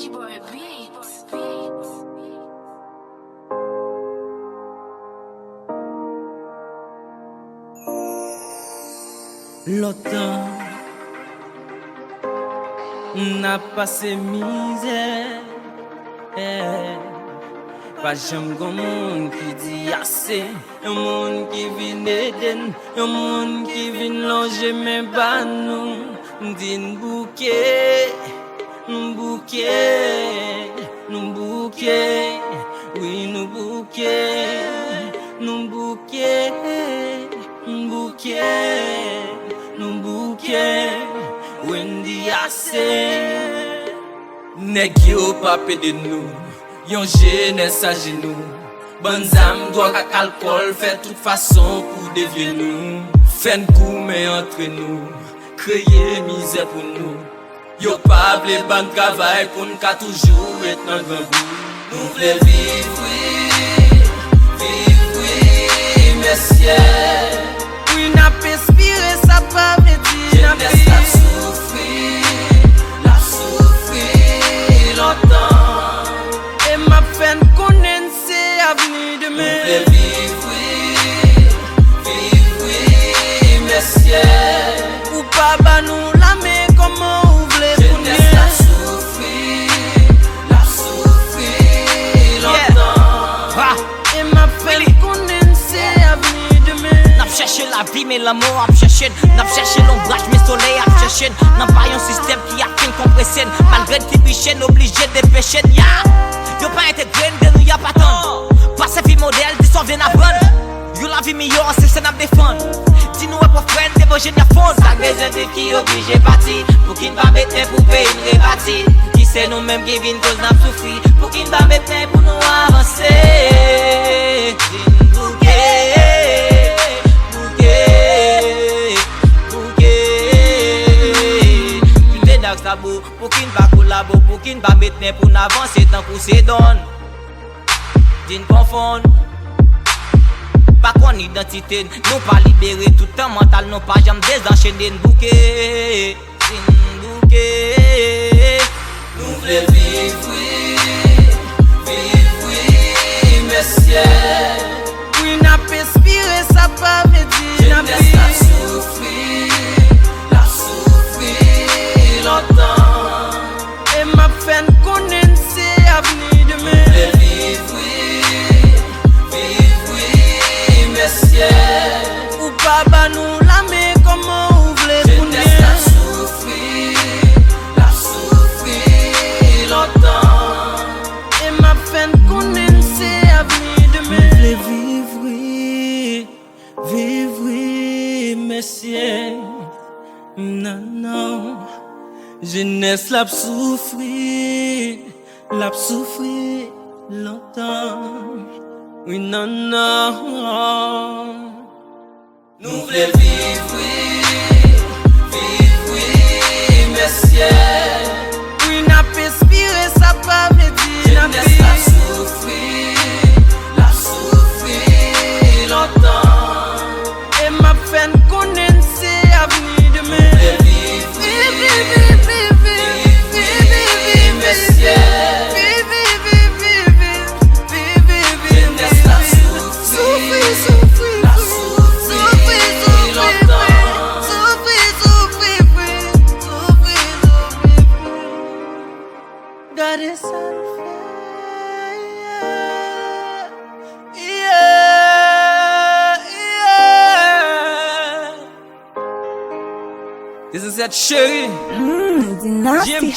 T-Boy Beats. Longtemps n'a passé misère. Pas jamais un monde qui dit assez, un monde qui vient aider, un monde qui vient loger mes bas nous. Din bouquet, nous bouquet, nous bouquet, oui nous bouquet, nous bouquet, nous bouquet, nous bouquet, Wendy assez. Nèg yo pa de nous, yon jeunesse à genoux. Bonne âme doit qu'à alcool, fait toute façon pour dévier nous. Fait coup mais entre nous, créer misère pour nous. Yo pas vle ban travail pour nous qu'à toujours être dans le bout. Nous voulons vivre, oui, messieurs. Oui, n'a pas inspiré, ça pas veut dire n'a pas souffrir longtemps. Et ma peine connaît c'est avenir de mes. Nous voulons vivre, oui, messieurs. Ou pas bah nous la mais comment vous voulez pour nous. La souffrir longtemps. Et ma peine connaît c'est avenir de mes. N'a cherché la vie mais l'amour a cherché. N'a cherché l'ombrage mais soleil a cherché. N'a pas un système qui a fait compression. Malgré tes bichens obligé de pêcher. Yo pas intégré de nous y'a pas tant. Pas sa vie modèle, des soins viennent apprendre. Yo la vie meilleure, c'est ça n'a pas défendre. Si nous est pas friend, des beaux génies à fond. Ça des qui obligé partir. Pour qu'il ne va mettre pour payer une répartie. Qui c'est nous-mêmes qui viennent cause n'a souffrir. Pour qu'il ne va mettre pour nous avancer. Bouquet, bouquet, bouquet. Tu t'es dans sa boue. Pour qu'il ne va collaborer. Pour qu'il ne va mettre pour nous avancer. Tant que c'est donne. D'une confondre. Pas qu'on identité, nous pas libérer tout le mental, nous pas jamais désenchaîner une bouquet, une bouquet. Nous voulons vivre, oui, messieurs. Oui, n'a pas inspiré, ça pas veut dire n'a pas souffrir longtemps. Et ma peine connaît c'est avenir de mes. Ou pas bah nous la mais comment vous voulez pour nous. La souffrir longtemps. Et ma peine connaît c'est avenir de mes. Vivre, oui, messieurs. Non, non. Jeunesse l'a souffrir longtemps. Oui, non, non. Nous voulons vivre, oui, messieurs. Oui, n'a pas inspiré, ça pas veut dire n'a pas souffrir longtemps. Et ma peine connaît c'est avenir de mes. God is unfair. This is that chérie. Nasty.